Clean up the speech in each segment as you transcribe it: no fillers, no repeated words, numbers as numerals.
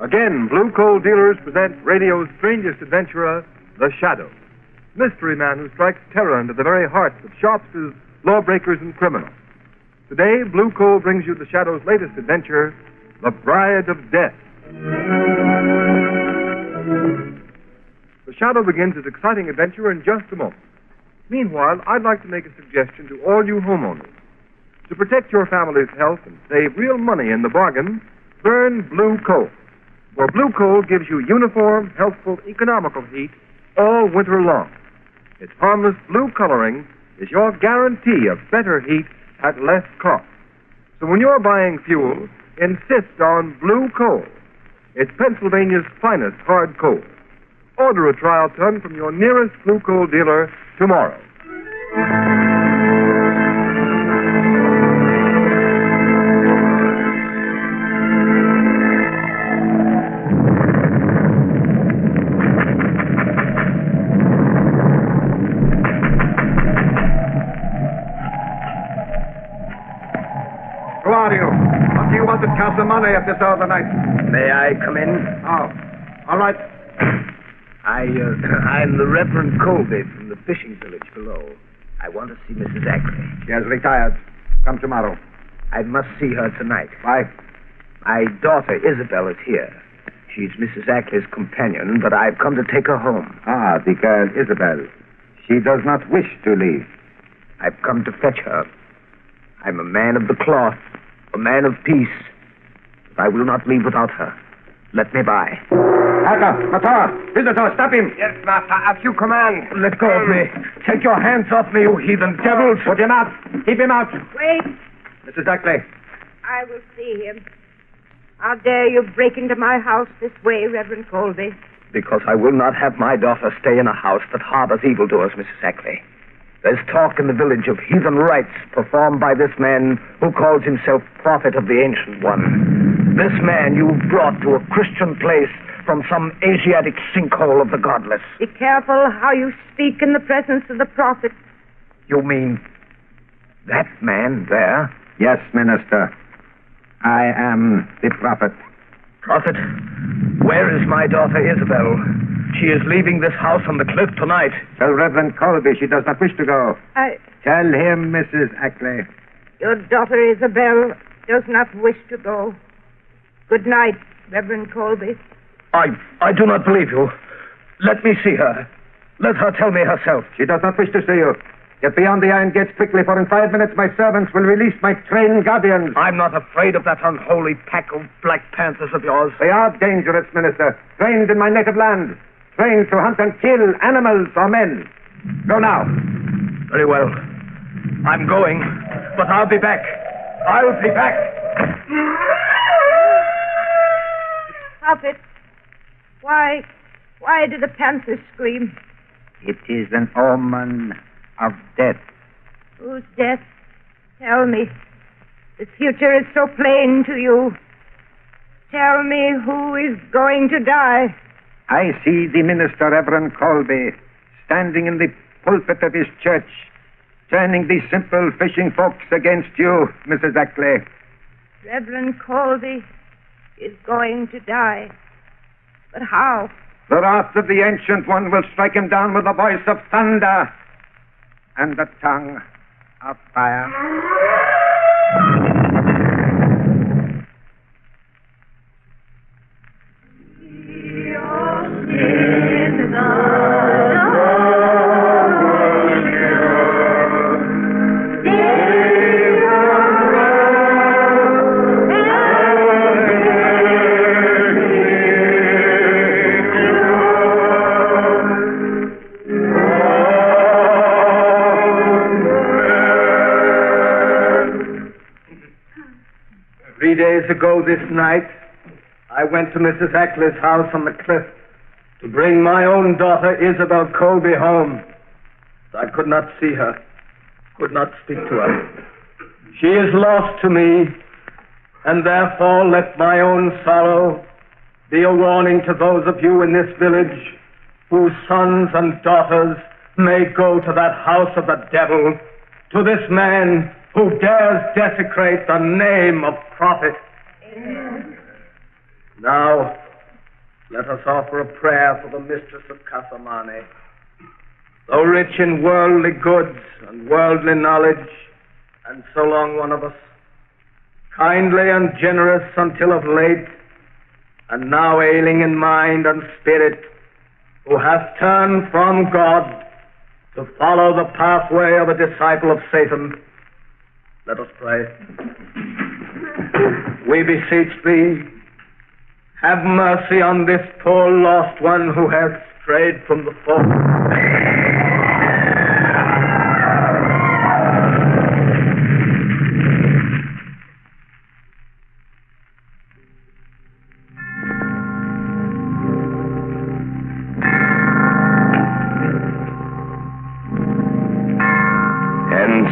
Again, Blue Coal Dealers present radio's strangest adventurer, The Shadow. Mystery man who strikes terror into the very hearts of shopsters, lawbreakers, and criminals. Today, Blue Coal brings you The Shadow's latest adventure, The Bride of Death. The Shadow begins his exciting adventure in just a moment. Meanwhile, I'd like to make a suggestion to all you homeowners. To protect your family's health and save real money in the bargain, burn blue coal. For blue coal gives you uniform, healthful, economical heat all winter long. Its harmless blue coloring is your guarantee of better heat at less cost. So when you're buying fuel, insist on blue coal. It's Pennsylvania's finest hard coal. Order a trial ton from your nearest blue coal dealer tomorrow. Who are you? What do you want at Kasamani at this hour of the night? May I come in? Oh, all right. I'm the Reverend Colby from the fishing village below. I want to see Mrs. Ackley. She has retired. Come tomorrow. I must see her tonight. Why? My daughter, Isabel, is here. She's Mrs. Ackley's companion, but I've come to take her home. Ah, the girl Isabel. She does not wish to leave. I've come to fetch her. I'm a man of the cloth, a man of peace. But I will not leave without her. Let me by. Hacker, Matar, visitor, stop him. Yes, master, as you command. Let go of me. Take your hands off me, you heathen devils. Put him out. Keep him out. Wait, Mrs. Ackley. I will see him. How dare you break into my house this way, Reverend Colby? Because I will not have my daughter stay in a house that harbors evildoers, Mrs. Ackley. There's talk in the village of heathen rites performed by this man who calls himself Prophet of the Ancient One. This man you've brought to a Christian place from some Asiatic sinkhole of the godless. Be careful how you speak in the presence of the prophet. You mean that man there? Yes, Minister. I am the prophet. Prophet, where is my daughter Isabel? She is leaving this house on the cliff tonight. Tell Reverend Colby she does not wish to go. Tell him, Mrs. Ackley. Your daughter Isabel does not wish to go. Good night, Reverend Colby. I do not believe you. Let me see her. Let her tell me herself. She does not wish to see you. Get beyond the iron gates quickly, for in 5 minutes my servants will release my trained guardians. I'm not afraid of that unholy pack of Black Panthers of yours. They are dangerous, Minister. Trained in my native land. Trained to hunt and kill animals or men. Go now. Very well. I'm going, but I'll be back. I'll be back. Prophet, why did the panthers scream? It is an omen of death. Whose death? Tell me. The future is so plain to you. Tell me who is going to die. I see the minister, Reverend Colby, standing in the pulpit of his church, turning the simple fishing folks against you, Mrs. Ackley. Reverend Colby is going to die. But how? The wrath of the Ancient One will strike him down with the voice of thunder and the tongue of fire. Ago this night, I went to Mrs. Ackley's house on the cliff to bring my own daughter Isabel Colby home. I could not see her, could not speak to her. She is lost to me, and therefore let my own sorrow be a warning to those of you in this village whose sons and daughters may go to that house of the devil, to this man who dares desecrate the name of prophet. Now, let us offer a prayer for the Mistress of Kasamani. Though rich in worldly goods and worldly knowledge, and so long one of us, kindly and generous until of late, and now ailing in mind and spirit, who hath turned from God to follow the pathway of a disciple of Satan. Let us pray. We beseech thee, have mercy on this poor lost one who hath strayed from the fold.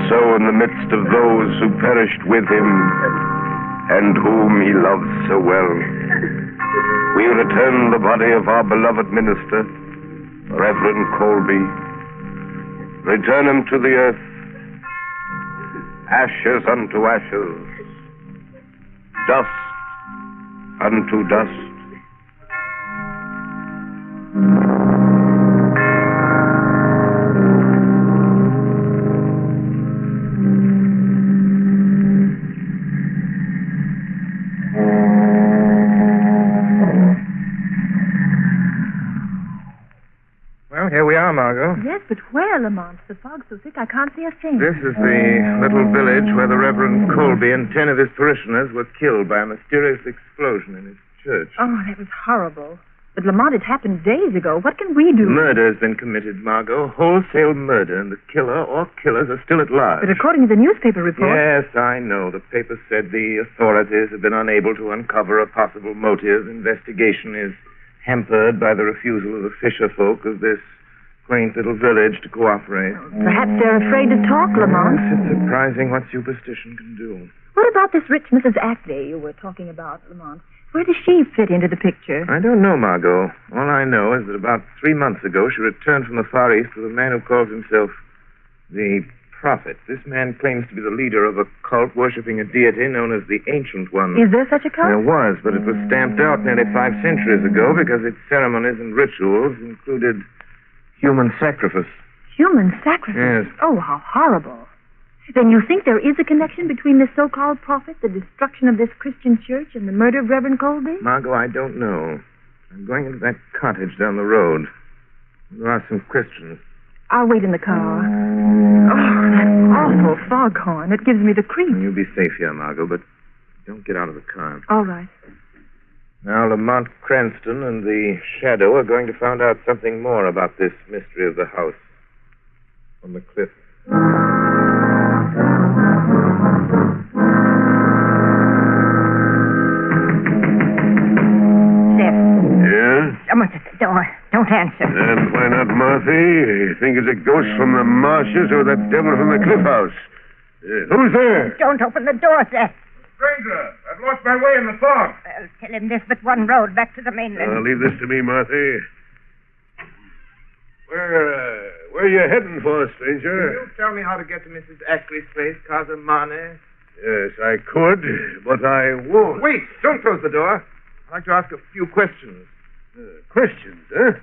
So in the midst of those who perished with him, and whom he loved so well, we return the body of our beloved minister, Reverend Colby. Return him to the earth, ashes unto ashes, dust unto dust. Here we are, Margot. Yes, but where, Lamont? The fog's so thick I can't see a thing. This is the little village where the Reverend Colby and 10 of his parishioners were killed by a mysterious explosion in his church. Oh, that was horrible. But, Lamont, it happened days ago. What can we do? Murder has been committed, Margot. Wholesale murder, and the killer or killers are still at large. But according to the newspaper report... Yes, I know. The paper said the authorities have been unable to uncover a possible motive. Investigation is hampered by the refusal of the fisher folk of this quaint little village to cooperate. Perhaps they're afraid to talk, Lamont. It's surprising what superstition can do. What about this rich Mrs. Ackley you were talking about, Lamont? Where does she fit into the picture? I don't know, Margot. All I know is that about 3 months ago she returned from the Far East with a man who calls himself the Prophet. This man claims to be the leader of a cult worshipping a deity known as the Ancient One. Is there such a cult? There was, but it was stamped out nearly 5 centuries ago because its ceremonies and rituals included human sacrifice. Human sacrifice? Yes. Oh, how horrible. Then you think there is a connection between this so-called prophet, the destruction of this Christian church, and the murder of Reverend Colby? Margot, I don't know. I'm going into that cottage down the road. There are some Christians. I'll wait in the car. Oh, that awful foghorn. It gives me the creeps. You'll be safe here, Margot, but don't get out of the car. All right. Now, Lamont Cranston and the Shadow are going to find out something more about this mystery of the house on the cliff. Someone's at the door. Don't answer. And why not, Marthy? You think it's a ghost from the marshes or that devil from the cliff house? Who's there? Don't open the door, Seth. Stranger, I've lost my way in the fog. Well, tell him there's but one road back to the mainland. Leave this to me, Marthy. Where are you heading for, stranger? Can you tell me how to get to Mrs. Ackley's place, Kasamani? Yes, I could, but I won't. Wait! Don't close the door. I'd like to ask a few questions. Questions, huh?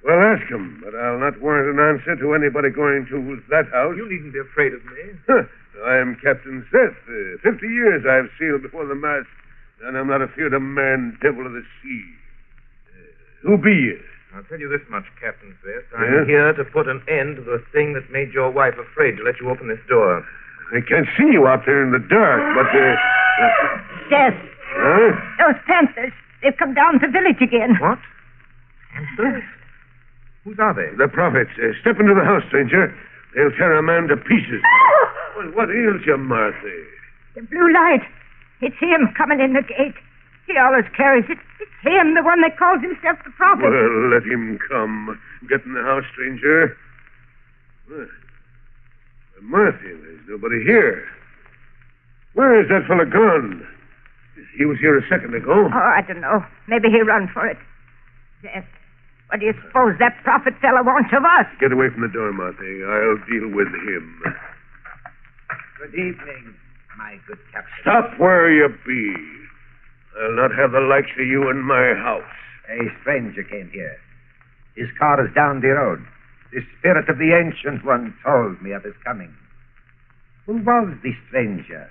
Well, ask 'em, but I'll not warrant an answer to anybody going to that house. You needn't be afraid of me. I am Captain Seth. 50 years I've sailed before the mast, and I'm not afeard of man, devil of the sea. Who be you? I'll tell you this much, Captain Seth. I'm here to put an end to the thing that made your wife afraid to let you open this door. I can't see you out there in the dark, but... Seth, Huh? those panthers, they've come down the village again. What? Panthers? Whose are they? The prophets. Step into the house, stranger. They'll tear a man to pieces. Well, what ails you, Marthy? The blue light. It's him coming in the gate. He always carries it. It's him, the one that calls himself the prophet. Well, let him come. Get in the house, stranger. Well, Marthy, there's nobody here. Where is that fellow gone? He was here a second ago. Oh, I don't know. Maybe he run for it. Yes. What do you suppose that prophet fellow wants of us? Get away from the door, Martha. I'll deal with him. Good evening, my good captain. Stop where you be. I'll not have the likes of you in my house. A stranger came here. His car is down the road. The spirit of the Ancient One told me of his coming. Who was the stranger?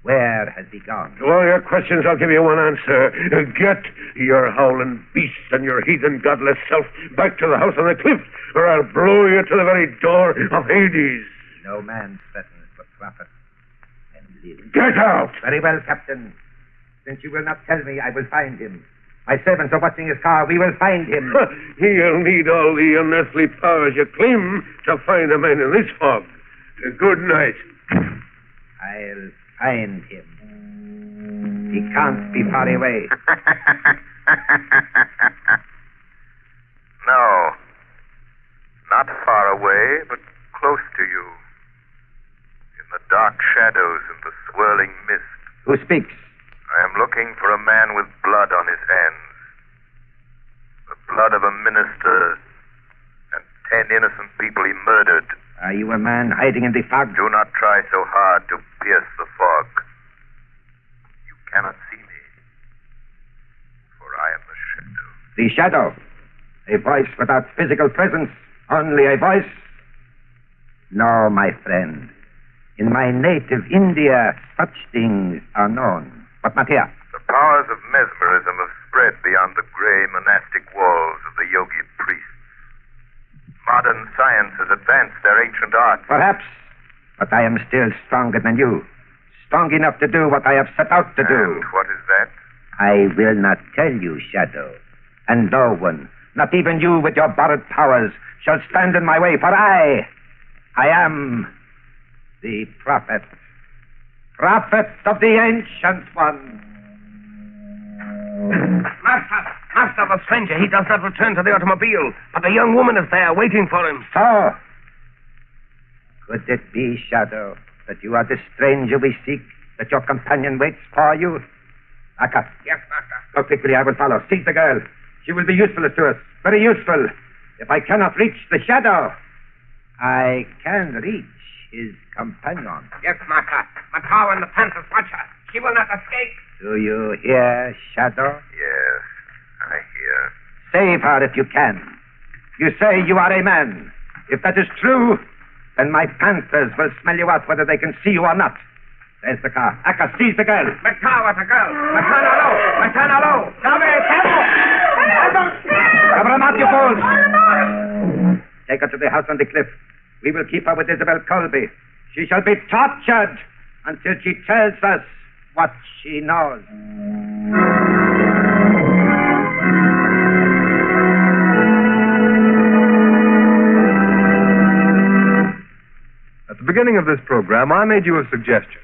Where has he gone? To all your questions, I'll give you one answer. Get your howling beast and your heathen godless self back to the house on the cliff, or I'll blow you to the very door of Hades. No man threatens the prophet and lives. Get out! Very well, Captain. Since you will not tell me, I will find him. My servants are watching his car. We will find him. He'll need all the unearthly powers you claim to find a man in this fog. Good night. I'll find him. He can't be far away. No. Not far away, but close to you. In the dark shadows and the swirling mist. Who speaks? I am looking for a man with blood on his hands. The blood of a minister and 10 innocent people he murdered. Are you a man hiding in the fog? Do not try so hard to pierce the fog. You cannot see me, for I am the shadow. The shadow. A voice without physical presence. Only a voice. No, my friend. In my native India, such things are known. But not here. The powers of mesmerism have spread beyond the gray monastic walls of the yogi priests. Modern science has advanced their ancient art. Perhaps. But I am still stronger than you. Strong enough to do what I have set out to do. And what is that? I will not tell you, Shadow. And no one, not even you with your borrowed powers, shall stand in my way, for I am the prophet. Prophet of the Ancient One. Master, the stranger, he does not return to the automobile, but the young woman is there waiting for him. So, could it be, Shadow, that you are the stranger we seek, that your companion waits for you? Aka. Yes, Master. Go quickly, I will follow. Seize the girl. She will be useful to us. Very useful. If I cannot reach the Shadow, I can reach his companion. Yes, Master. Matau and the Panthers watch her. She will not escape. Do you hear, Shadow? Yes, I hear. Save her if you can. You say you are a man. If that is true, then my Panthers will smell you out whether they can see you or not. There's the car. Aka, seize the girl. Matau at the girl. Matana low. Matana low. Sabe, Cover him up, you fools. Take her to the house on the cliff. We will keep her with Isabel Colby. She shall be tortured until she tells us what she knows. At the beginning of this program, I made you a suggestion.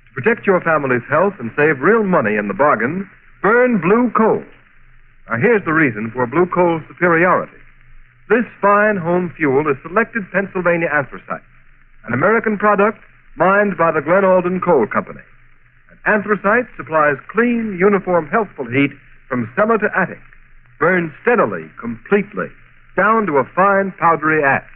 To protect your family's health and save real money in the bargain, burn blue coal. Now, here's the reason for blue coal's superiority. This fine home fuel is selected Pennsylvania anthracite, an American product mined by the Glen Alden Coal Company. And anthracite supplies clean, uniform, healthful heat from cellar to attic, burns steadily, completely, down to a fine, powdery ash.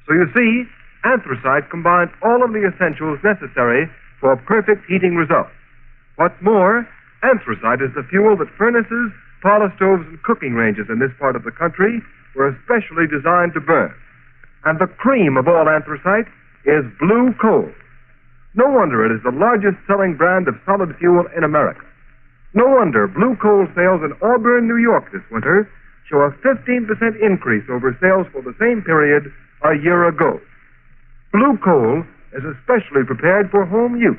So you see, anthracite combines all of the essentials necessary for perfect heating results. What's more, anthracite is the fuel that furnaces, parlor stoves, and cooking ranges in this part of the country were especially designed to burn. And the cream of all anthracite is blue coal. No wonder it is the largest selling brand of solid fuel in America. No wonder blue coal sales in Auburn, New York this winter show a 15% increase over sales for the same period a year ago. Blue coal is especially prepared for home use.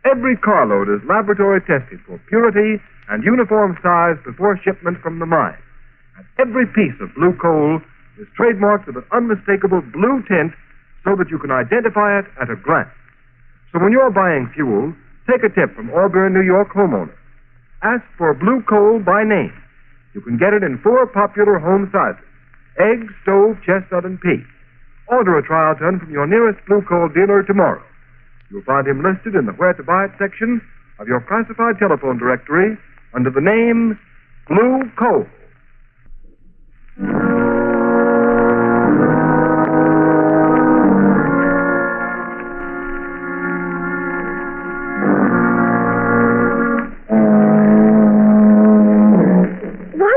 Every carload is laboratory tested for purity and uniform size before shipment from the mine. And every piece of blue coal is trademarked with an unmistakable blue tint so that you can identify it at a glance. So when you're buying fuel, take a tip from Auburn, New York homeowners. Ask for blue coal by name. You can get it in 4 popular home sizes: egg, stove, chestnut, and pea. Order a trial ton from your nearest blue coal dealer tomorrow. You'll find him listed in the Where to Buy It section of your classified telephone directory under the name Blue Coal. Why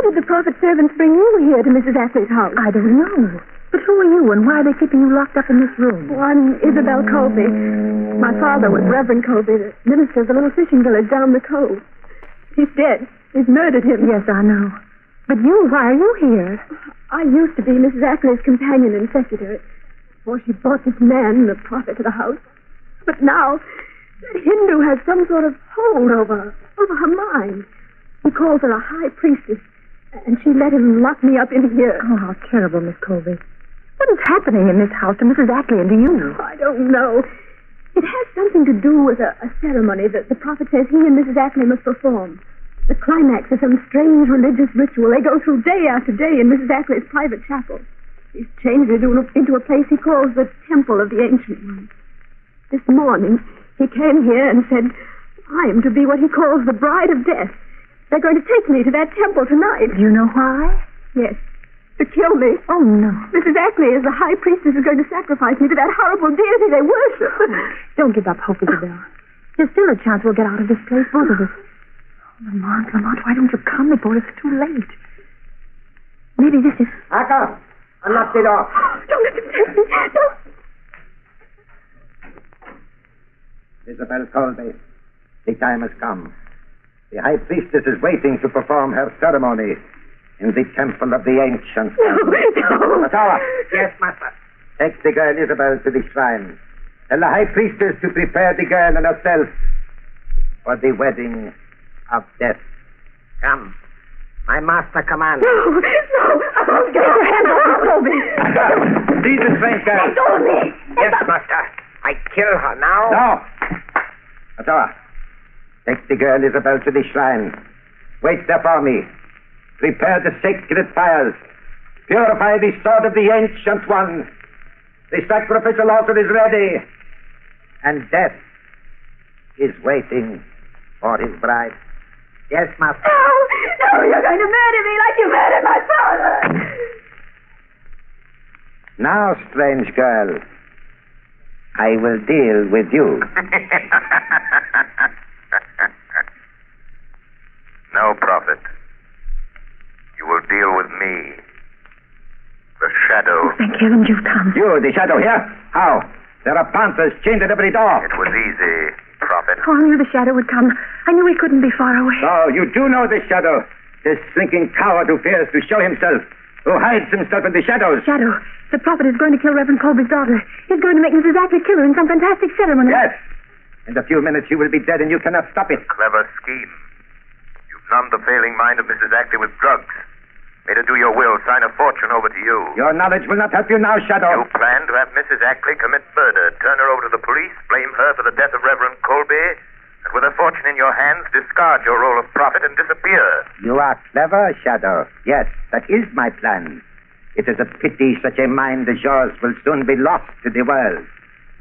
did the prophet's servants bring you here to Mrs. Ashley's house? I don't know. But who are you, and why are they keeping you locked up in this room? Oh, I'm Isabel Colby. My father was Reverend Colby, the minister of the little fishing village down the cove. He's dead. He's murdered him. Yes, I know. But you, why are you here? I used to be Mrs. Ashley's companion and secretary before she brought this man, the prophet, to the house. But now, that Hindu has some sort of hold over her mind. He calls her a high priestess, and she let him lock me up in here. Oh, how terrible, Miss Colby. What is happening in this house to Mrs. Ashley and to you? I don't know. It has something to do with a ceremony that the prophet says he and Mrs. Ashley must perform. The climax of some strange religious ritual they go through day after day in Mrs. Ashley's private chapel. He's changed it into a place he calls the Temple of the Ancient One. This morning, he came here and said, I'm to be what he calls the bride of death. They're going to take me to that temple tonight. Do you know why? Yes. To kill me. Oh, no. Mrs. Ashley, as the high priestess, is going to sacrifice me to that horrible deity they worship. Don't give up hope, Isabel. There's still a chance we'll get out of this place, both of us. Oh, Lamont, why don't you come before it's too late? Maybe this is... Aka, unlock the door. Don't let him take me. Don't. Isabel Colby, the time has come. The high priestess is waiting to perform her ceremony in the temple of the ancient. No. Ottawa. Yes, master. Take the girl Isabel to the shrine. Tell the high priestess to prepare the girl and herself for the wedding of death. Come. My master commands. No. I won't get your hands off me, Colby. Seize the strange girl. Let go of me. Yes, master. I kill her now. No. Ottawa. Take the girl Isabel to the shrine. Wait there for me. Prepare the sacred fires. Purify the sword of the Ancient One. The sacrificial altar is ready. And death is waiting for his bride. Yes, master. No, you're going to murder me like you murdered my father. Now, strange girl, I will deal with you. No, prophet. You will deal with me. The shadow. Thank heaven you've come. You, the shadow here? How? There are panthers chained at every door. It was easy, prophet. Oh, I knew the shadow would come. I knew he couldn't be far away. So, you do know this shadow. This slinking coward who fears to show himself. Who hides himself in the shadows. Shadow, the prophet is going to kill Reverend Colby's daughter. He's going to make Mrs. Ashley kill her in some fantastic ceremony. Yes. In a few minutes you will be dead and you cannot stop it. Clever scheme. You've numbed the failing mind of Mrs. Ashley with drugs. Made her do your will, sign a fortune over to you. Your knowledge will not help you now, Shadow. You plan to have Mrs. Ashley commit murder, turn her over to the police, blame her for the death of Reverend Colby, and with a fortune in your hands, discard your role of prophet and disappear. You are clever, Shadow. Yes, that is my plan. It is a pity such a mind as yours will soon be lost to the world.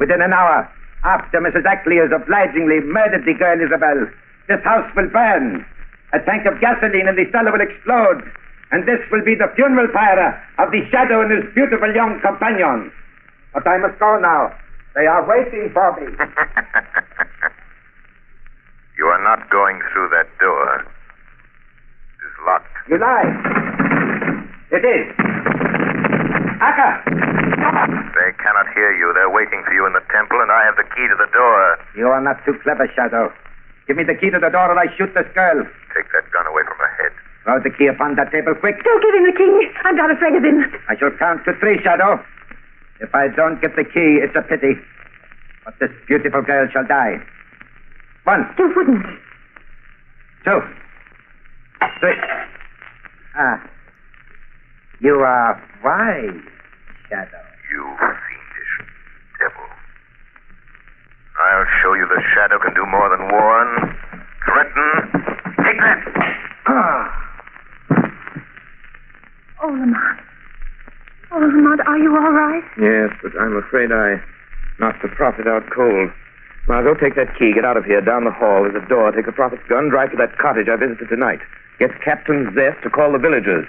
Within an hour, after Mrs. Ashley has obligingly murdered the girl Isabel, this house will burn. A tank of gasoline in the cellar will explode. And this will be the funeral pyre of the shadow and his beautiful young companion. But I must go now. They are waiting for me. You are not going through that door. It is locked. You lie. It is. Aka! They cannot hear you. They're waiting for you in the temple, and I have the key to the door. You are not too clever, Shadow. Give me the key to the door or I shoot this girl. Take that gun away from her head. Throw the key upon that table quick. Don't give him the key. I'm not afraid of him. I shall count to 3, Shadow. If I don't get the key, it's a pity. But this beautiful girl shall die. 1. You wouldn't. 2. 3. You are wise, Shadow. You fiendish devil. I'll show you the shadow can do more than warn. Threaten. Take that. Oh, Lamont. Oh, Lamont, are you all right? Yes, but I'm afraid I knocked the prophet out cold. Now, go take that key, get out of here, down the hall. There's a door. Take the prophet's gun, drive to that cottage I visited tonight. Get Captain Zest to call the villagers.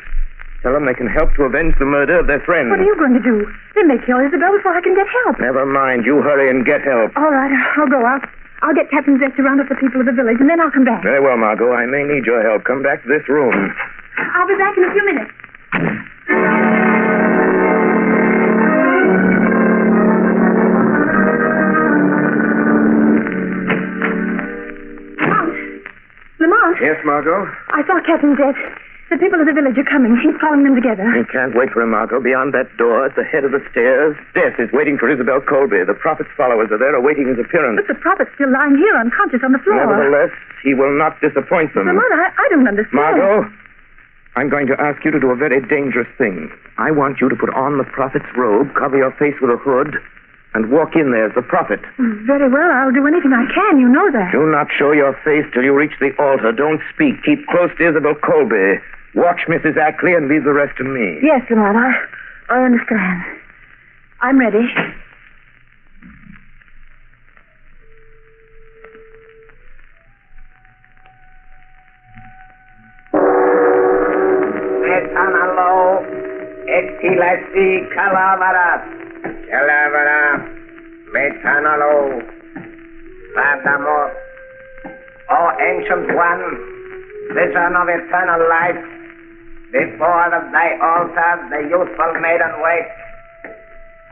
Tell them they can help to avenge the murder of their friend. What are you going to do? They may kill Isabel before I can get help. Never mind. You hurry and get help. All right, I'll go out. I'll get Captain Zest to round up the people of the village, and then I'll come back. Very well, Margot. I may need your help. Come back to this room. I'll be back in a few minutes. Lamont. Yes, Margot? I saw Captain Zest. The people of the village are coming. He's calling them together. You can't wait for him, Margot. Beyond that door, at the head of the stairs, Death is waiting for Isabel Colby. The prophet's followers are there awaiting his appearance. But the prophet's still lying here unconscious on the floor. Nevertheless, he will not disappoint them. Lamont, I don't understand. Margot, I'm going to ask you to do a very dangerous thing. I want you to put on the prophet's robe, cover your face with a hood, and walk in there as the prophet. Very well. I'll do anything I can. You know that. Do not show your face till you reach the altar. Don't speak. Keep close to Isabel Colby. Watch Mrs. Ackley and leave the rest to me. Yes, Lamont, I understand. I'm ready. Metanalo, etilasi calavera, metanalo, sadamos. O ancient one, vision of eternal life, before thy altar the youthful maiden waits.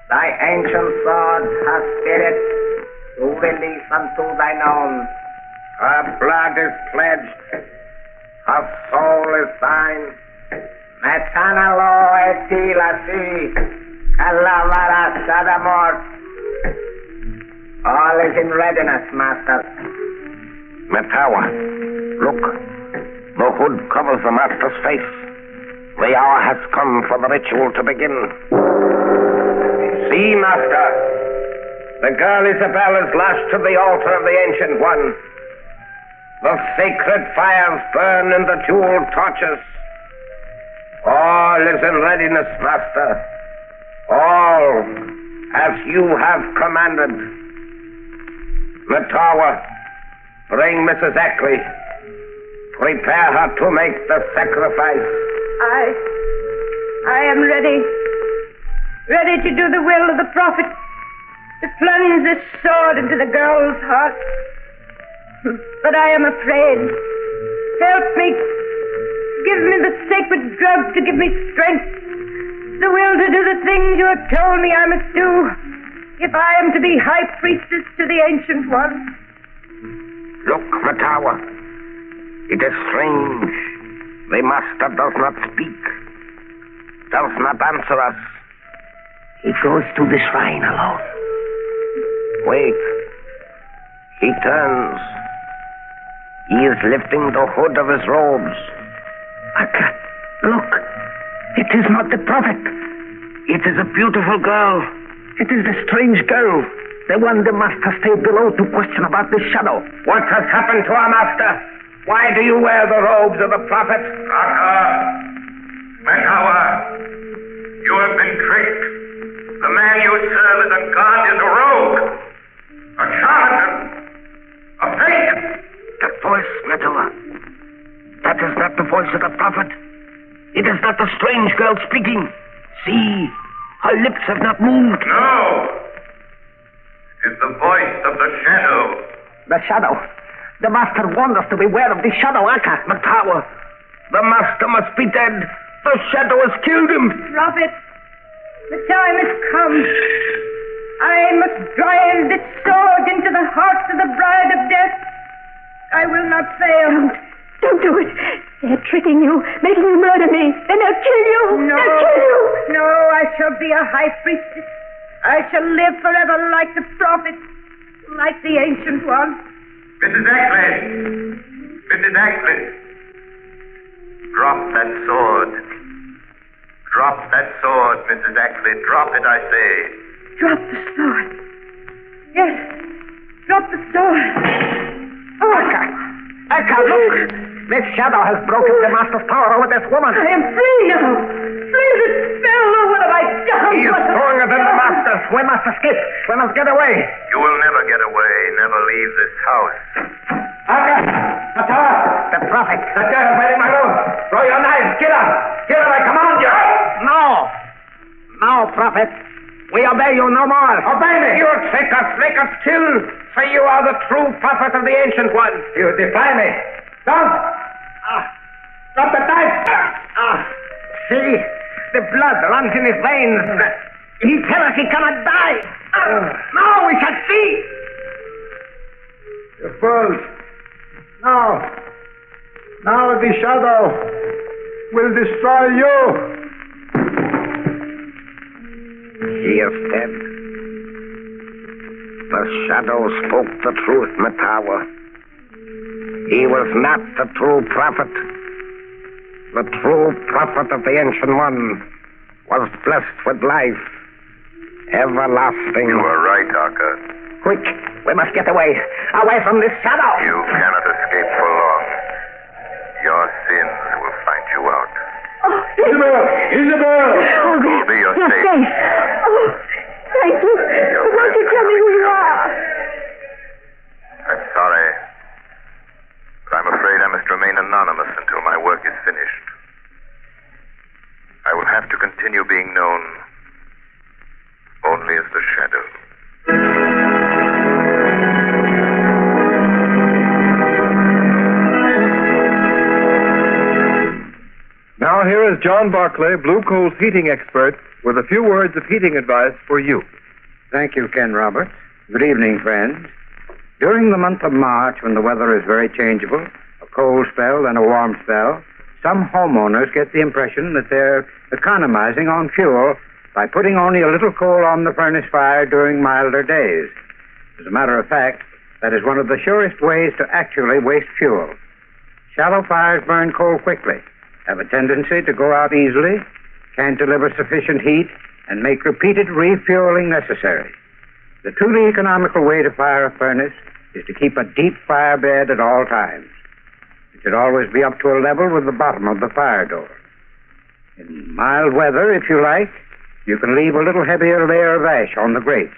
Thy ancient sword, her spirit, to release unto thine own. Her blood is pledged, her soul is thine. Metanalo etilasi, calavera sadamor. All is in readiness, master. Metawa, look. The hood covers the master's face. The hour has come for the ritual to begin. See, master. The girl Isabel is lashed to the altar of the Ancient One. The sacred fires burn in the jeweled torches. All is in readiness, master. All as you have commanded. Metawa, bring Mrs. Ackley. Prepare her to make the sacrifice. I am ready. Ready to do the will of the prophet. To plunge this sword into the girl's heart. But I am afraid. Help me. Give me the sacred drug to give me strength. The will to do the things you have told me I must do. If I am to be high priestess to the Ancient One. Look, Metawa. It is strange. The master does not speak. Does not answer us. He goes to the shrine alone. Wait. He turns. He is lifting the hood of his robes. Akka, look. It is not the prophet. It is a beautiful girl. It is the strange girl. The one the master stayed below to question about the shadow. What has happened to our master? Why do you wear the robes of the prophet? Akka, Metawa, you have been tricked. The man you serve as a god is a rogue, a charlatan, a fake. That voice, Metawa. That is not the voice of the prophet. It is not the strange girl speaking. See, her lips have not moved. No. It is the voice of the shadow. The shadow. The master warned us to beware of the shadow, Akka. Metawa, the master must be dead. The shadow has killed him. Prophet, the time has come. I must drive this sword into the heart of the bride of death. I will not fail. Don't do it. They're tricking you, making you murder me. Then they'll kill you. No. They'll kill you. No, I shall be a high priestess. I shall live forever like the prophet, like the Ancient One. Mrs. Ackley! Mrs. Ackley! Drop that sword. Drop that sword, Mrs. Ackley. Drop it, I say. Drop the sword. Yes, drop the sword. Oh, Akka, look! This shadow has broken the master's power over this woman. I am free now. Free the spell. Oh, what have I done? He is stronger than the master. We must escape. We must get away. You will never get away. Never leave this house. Akka! the prophet. That girl is in my room. Throw your knives. Kill her. Kill her, I command you. No, prophet. We obey you no more. Obey me. You trick us, make us kill, for you are the true prophet of the Ancient One. You defy me. Don't. Drop the knife. See, the blood runs in his veins. He tells us he cannot die. Now we shall see. You fools. Now the shadow will destroy you. He is dead. The shadow spoke the truth in the tower. He was not the true prophet. The true prophet of the Ancient One was blessed with life, everlasting. You are right, Arca. Quick, we must get away from this shadow. You cannot escape for long. Your sins will find you out. Oh, Isabel! Oh, there. Be your You're safe. Oh, thank you. Won't you tell me who you are? I'm sorry, but I'm afraid I must remain anonymous until my work is finished. I will have to continue being known only as the Shadow. Now here is John Barclay, Blue Coal's heating expert, with a few words of heating advice for you. Thank you, Ken Roberts. Good evening, friends. During the month of March, when the weather is very changeable, a cold spell and a warm spell, some homeowners get the impression that they're economizing on fuel by putting only a little coal on the furnace fire during milder days. As a matter of fact, that is one of the surest ways to actually waste fuel. Shallow fires burn coal quickly, have a tendency to go out easily, can't deliver sufficient heat, and make repeated refueling necessary. The truly economical way to fire a furnace is to keep a deep fire bed at all times. It should always be up to a level with the bottom of the fire door. In mild weather, if you like, you can leave a little heavier layer of ash on the grates.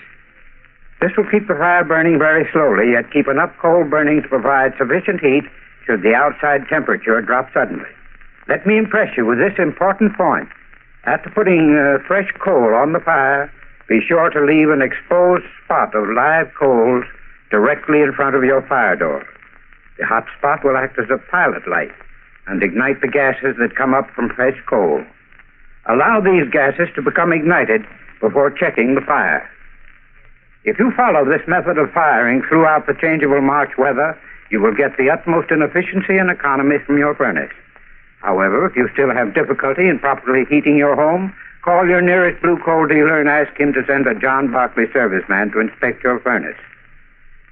This will keep the fire burning very slowly, yet keep enough coal burning to provide sufficient heat should the outside temperature drop suddenly. Let me impress you with this important point. After putting fresh coal on the fire, be sure to leave an exposed spot of live coals directly in front of your fire door. The hot spot will act as a pilot light and ignite the gases that come up from fresh coal. Allow these gases to become ignited before checking the fire. If you follow this method of firing throughout the changeable March weather, you will get the utmost in efficiency and economy from your furnace. However, if you still have difficulty in properly heating your home, call your nearest blue coal dealer and ask him to send a John Barclay serviceman to inspect your furnace.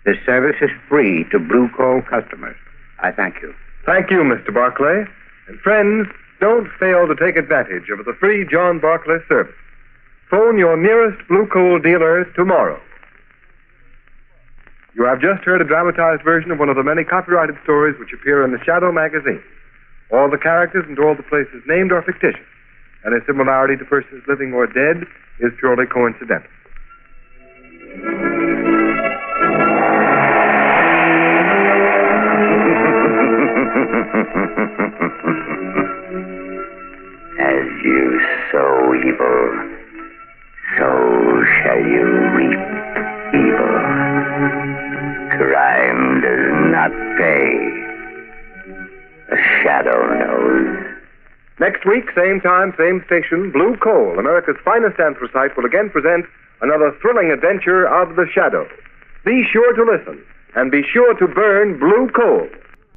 This service is free to blue coal customers. I thank you. Thank you, Mr. Barclay. And friends, don't fail to take advantage of the free John Barclay service. Phone your nearest blue coal dealer tomorrow. You have just heard a dramatized version of one of the many copyrighted stories which appear in the Shadow magazine. All the characters and all the places named are fictitious. Any similarity to persons living or dead is purely coincidental. As you sow evil, so shall you reap evil. Crime does not pay. The Shadow knows. Next week, same time, same station, Blue Coal, America's finest anthracite, will again present another thrilling adventure of the Shadow. Be sure to listen, and be sure to burn blue coal.